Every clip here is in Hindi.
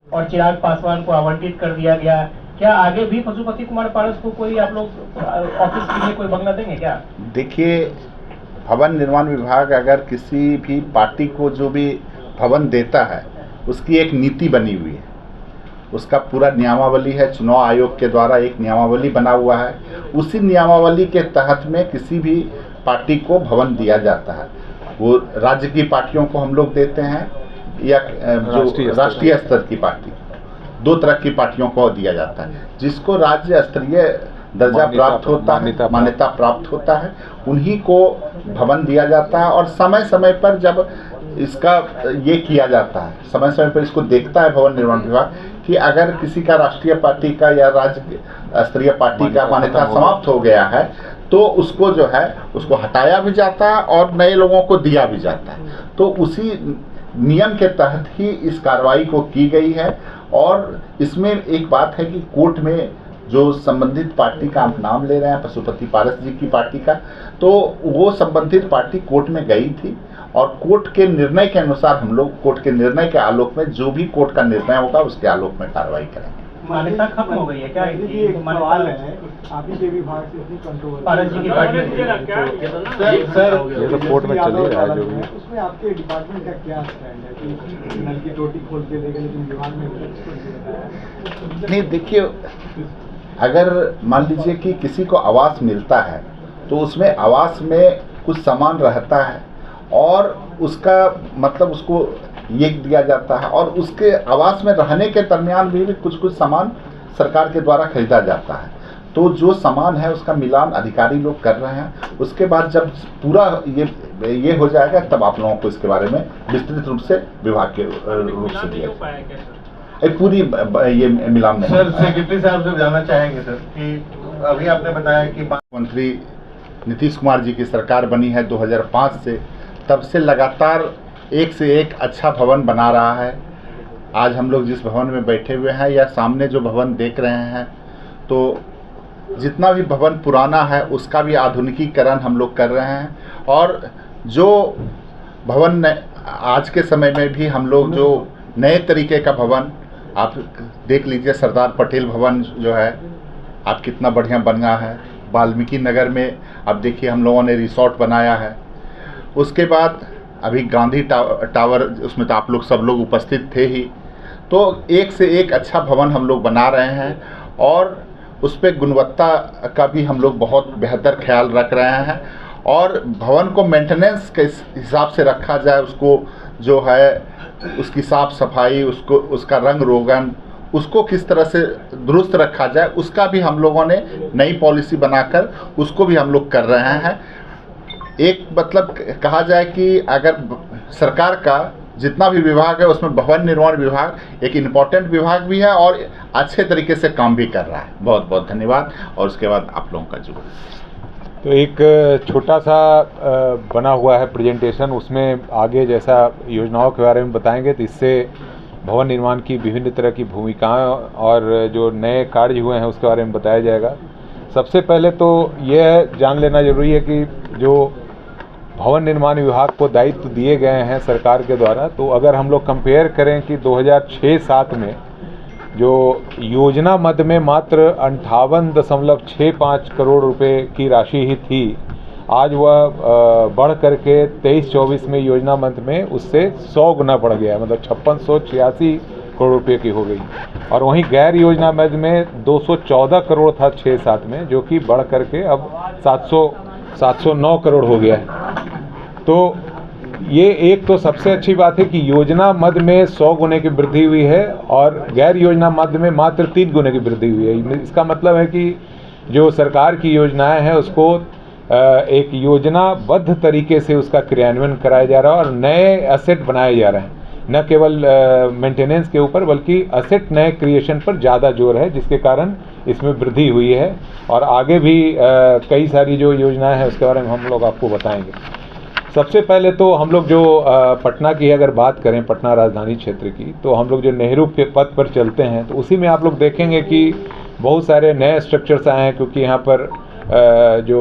और चिराग पासवान को आवंटित कर दिया गया। क्या आगे भी पशुपति कुमार पारस को कोई आप लोग ऑफिस के लिए कोई बंगला देंगे क्या? देखिए, भवन निर्माण विभाग अगर किसी भी पार्टी को जो भी भवन देता है उसकी एक नीति बनी हुई है, उसका पूरा नियमावली है। चुनाव आयोग के द्वारा एक नियमावली बना हुआ है, उसी नियमावली के तहत में किसी भी पार्टी को भवन दिया जाता है। वो राज्य की पार्टियों को हम लोग देते हैं या जो राष्ट्रीय स्तर की पार्टी, दो तरह की पार्टियों को दिया जाता है। जिसको राज्य स्तरीय दर्जा प्राप्त होता है, मान्यता प्राप्त होता है, उन्हीं को भवन दिया जाता है। और समय समय पर जब इसका ये किया जाता है, समय समय पर इसको देखता है भवन निर्माण विभाग कि अगर किसी का राष्ट्रीय पार्टी का या राज्य स्तरीय पार्टी का मान्यता समाप्त हो गया है तो उसको जो है उसको हटाया भी जाता है और नए लोगों को दिया भी जाता है। तो उसी नियम के तहत ही इस कार्रवाई को की गई है। और इसमें एक बात है कि कोर्ट में जो संबंधित पार्टी का आप नाम ले रहे हैं, पशुपति पारस जी की पार्टी का, तो वो संबंधित पार्टी कोर्ट में गई थी और कोर्ट के निर्णय के अनुसार हम लोग कोर्ट के निर्णय के आलोक में जो भी कोर्ट का निर्णय होगा उसके आलोक में कार्रवाई करेंगे। मान्यता खत्म हो गई है क्या? ये सवाल है, आप ही के विभाग से इतनी कंट्रोवर्सी पारस जी की पार्टी ये तो कोर्ट में चल ही रहा है जो भी। उसमें आपके डिपार्टमेंट का क्या स्टैंड है कि नल की टोटी खोल के देगा लेकिन विभाग में नहीं, देखिए, अगर मान लीजिए कि किसी को आवास मिलता है तो उसमें आवास में कुछ सामान रहता है और उसका मतलब उसको ये दिया जाता है और उसके आवास में रहने के दरमियान भी कुछ कुछ सामान सरकार के द्वारा खरीदा जाता है। तो जो सामान है उसका मिलान अधिकारी लोग कर रहे हैं। उसके बाद जब पूरा ये हो जाएगा तब आप लोगों को इसके बारे में विस्तृत रूप से विभाग के रूप से दिया जाएगा। पूरी ये मिलान में सर, सेक्रेटरी साहब से जानना चाहेंगे सर कि अभी आपने बताया कि मंत्री नीतीश कुमार जी की सरकार बनी है 2005 से, तब से लगातार एक से एक अच्छा भवन बना रहा है। आज हम लोग जिस भवन में बैठे हुए हैं या सामने जो भवन देख रहे हैं, तो जितना भी भवन पुराना है उसका भी आधुनिकीकरण हम लोग कर रहे हैं। और जो भवन आज के समय में भी हम लोग जो नए तरीके का भवन आप देख लीजिए, सरदार पटेल भवन जो है आप कितना बढ़िया बना है। वाल्मीकि नगर में अब देखिए हम लोगों ने रिसोर्ट बनाया है। उसके बाद अभी गांधी टावर, उसमें तो आप लोग सब लोग उपस्थित थे ही। तो एक से एक अच्छा भवन हम लोग बना रहे हैं और उस पर गुणवत्ता का भी हम लोग बहुत बेहतर ख्याल रख रहे हैं। और भवन को मेंटेनेंस के हिसाब से रखा जाए, उसको जो है उसकी साफ़ सफाई, उसको उसका रंग रोगन, उसको किस तरह से दुरुस्त रखा जाए, उसका भी हम लोगों ने नई पॉलिसी बनाकर उसको भी हम लोग कर रहे हैं। एक मतलब कहा जाए कि अगर सरकार का जितना भी विभाग है उसमें भवन निर्माण विभाग एक इम्पॉर्टेंट विभाग भी है और अच्छे तरीके से काम भी कर रहा है। बहुत बहुत धन्यवाद। और उसके बाद आप लोगों का जो तो एक छोटा सा बना हुआ है प्रेजेंटेशन, उसमें आगे जैसा योजनाओं के बारे में बताएंगे, तो इससे भवन निर्माण की विभिन्न तरह की भूमिकाएं और जो नए कार्य हुए हैं उसके बारे में बताया जाएगा। सबसे पहले तो यह जान लेना जरूरी है कि जो भवन निर्माण विभाग को दायित्व दिए गए हैं सरकार के द्वारा, तो अगर हम लोग कंपेयर करें कि 2006-07 में जो योजना मद में मात्र 58.65 करोड़ रुपए की राशि ही थी, आज वह बढ़ करके 23-24 में योजना मद में उससे 100 गुना बढ़ गया, मतलब 5686 करोड़ रुपए की हो गई। और वहीं गैर योजना मद में 214 करोड़ था 6-7 में, जो कि बढ़ करके अब 709 करोड़ हो गया है। तो ये एक तो सबसे अच्छी बात है कि योजना मद में 100 गुने की वृद्धि हुई है और गैर योजना मद में मात्र 3 गुने की वृद्धि हुई है। इसका मतलब है कि जो सरकार की योजनाएं हैं उसको एक योजनाबद्ध तरीके से उसका क्रियान्वयन कराया जा रहा है और नए एसेट बनाए जा रहे हैं, न केवल मेंटेनेंस के ऊपर बल्कि एसेट नए क्रिएशन पर ज़्यादा जोर है, जिसके कारण इसमें वृद्धि हुई है। और आगे भी कई सारी जो योजनाएं हैं उसके बारे में हम लोग आपको बताएंगे। सबसे पहले तो हम लोग जो पटना की अगर बात करें, पटना राजधानी क्षेत्र की, तो हम लोग जो नेहरू के पथ पर चलते हैं तो उसी में आप लोग देखेंगे कि बहुत सारे नए स्ट्रक्चर्स आए हैं, क्योंकि यहाँ पर जो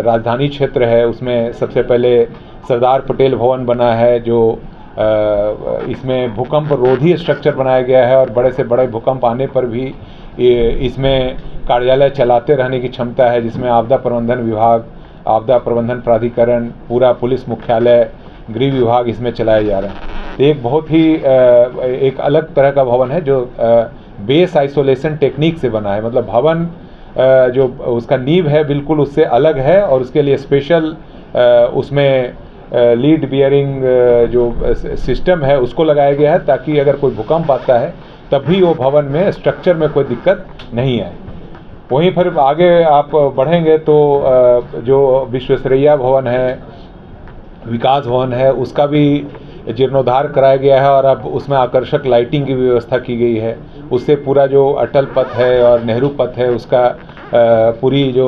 राजधानी क्षेत्र है उसमें सबसे पहले सरदार पटेल भवन बना है, जो इसमें भूकंप रोधी स्ट्रक्चर बनाया गया है और बड़े से बड़े भूकंप आने पर भी इसमें कार्यालय चलाते रहने की क्षमता है, जिसमें आपदा प्रबंधन विभाग, आपदा प्रबंधन प्राधिकरण, पूरा पुलिस मुख्यालय, गृह विभाग इसमें चलाए जा रहे हैं। तो एक बहुत ही एक अलग तरह का भवन है जो बेस आइसोलेशन टेक्निक से बना है। मतलब भवन जो उसका नींव है बिल्कुल उससे अलग है और उसके लिए स्पेशल उसमें लीड बियरिंग जो सिस्टम है उसको लगाया गया है, ताकि अगर कोई भूकंप आता है तब भी वो भवन में स्ट्रक्चर में कोई दिक्कत नहीं आए। वहीं फिर आगे आप बढ़ेंगे तो जो विश्वेश्वरैया भवन है, विकास भवन है, उसका भी जीर्णोद्धार कराया गया है और अब उसमें आकर्षक लाइटिंग की व्यवस्था की गई है। उससे पूरा जो अटल पथ है और नेहरू पथ है उसका पूरी जो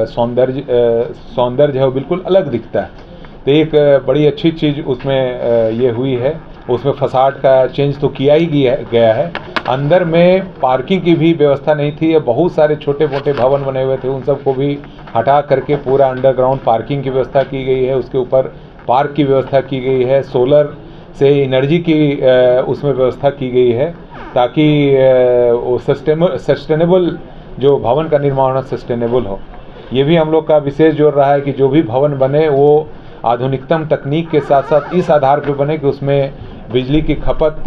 सौंदर्य है वो बिल्कुल अलग दिखता है। तो एक बड़ी अच्छी चीज़ उसमें ये हुई है। उसमें फसाड का चेंज तो किया ही गया है। अंदर में पार्किंग की भी व्यवस्था नहीं थी, बहुत सारे छोटे मोटे भवन बने हुए थे, उन सबको भी हटा करके पूरा अंडरग्राउंड पार्किंग की व्यवस्था की गई है। उसके ऊपर पार्क की व्यवस्था की गई है, सोलर से एनर्जी की उसमें व्यवस्था की गई है, ताकि वो सस्टेनेबल जो भवन का निर्माण है सस्टेनेबल हो। ये भी हम लोग का विशेष जोर रहा है कि जो भी भवन बने वो आधुनिकतम तकनीक के साथ साथ इस आधार पर बने कि उसमें बिजली की खपत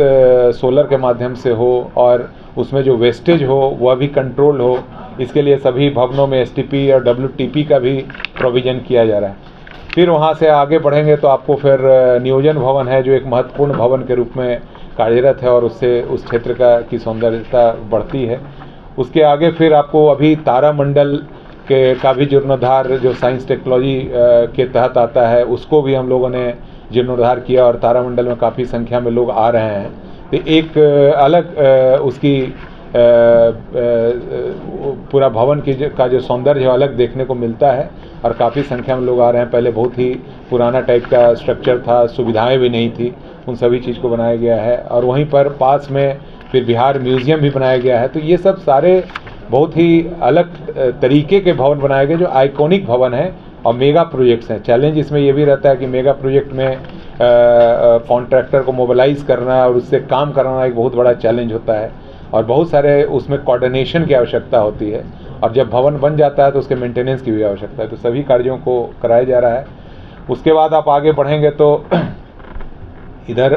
सोलर के माध्यम से हो और उसमें जो वेस्टेज हो वह भी कंट्रोल हो। इसके लिए सभी भवनों में STP और WTP का भी प्रोविज़न किया जा रहा है। फिर वहाँ से आगे बढ़ेंगे तो आपको फिर नियोजन भवन है जो एक महत्वपूर्ण भवन के रूप में कार्यरत है और उससे उस क्षेत्र की सौंदर्यता बढ़ती है। उसके आगे फिर आपको अभी तारामंडल का भी जीर्णोद्धार जो साइंस टेक्नोलॉजी के तहत आता है उसको भी हम लोगों ने जीर्णोद्धार किया और तारामंडल में काफ़ी संख्या में लोग आ रहे हैं। तो एक अलग उसकी पूरा भवन का जो सौंदर्य है अलग देखने को मिलता है और काफ़ी संख्या में लोग आ रहे हैं। पहले बहुत ही पुराना टाइप का स्ट्रक्चर था, सुविधाएं भी नहीं थी, उन सभी चीज़ को बनाया गया है। और वहीं पर पास में फिर बिहार म्यूज़ियम भी बनाया गया है। तो ये सब सारे बहुत ही अलग तरीके के भवन बनाए गए जो आइकॉनिक भवन है और मेगा प्रोजेक्ट्स हैं। चैलेंज इसमें ये भी रहता है कि मेगा प्रोजेक्ट में कॉन्ट्रैक्टर को मोबिलाइज करना और उससे काम कराना एक बहुत बड़ा चैलेंज होता है और बहुत सारे उसमें कोऑर्डिनेशन की आवश्यकता होती है और जब भवन बन जाता है तो उसके मेंटेनेंस की भी आवश्यकता है। तो सभी कार्यों को कराया जा रहा है। उसके बाद आप आगे बढ़ेंगे तो इधर